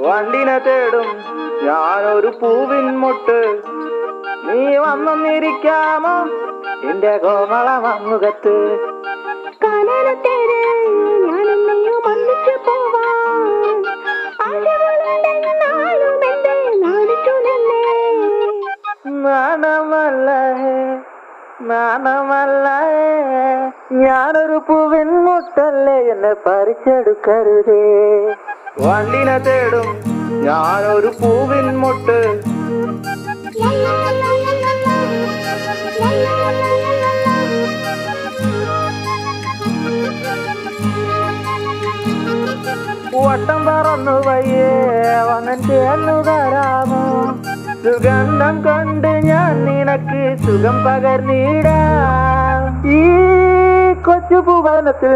വണ്ടിനെ തേടും ഞാനൊരു പൂവിൻ മുട്ട്, നീ വന്നിരിക്കാമോ എന്റെ കോമള മമ്മുഖത്ത്. നാണമല്ല ഞാനൊരു പൂവിൻ മുട്ടല്ലേ, എന്നെ പറിച്ചെടുക്കരുതേ. വണ്ടിനെ തേടും ഞാനൊരു പൂവിൻ മുട്ട്, വട്ടം പറന്നു വയ്യേ വന്നൻ ചേർന്നു തരാമോ, സുഗന്ധം കൊണ്ട് ഞാൻ നിനക്ക് സുഖം പകർന്നിടാം. ഈ കൊച്ചു ഭുവനത്തിൽ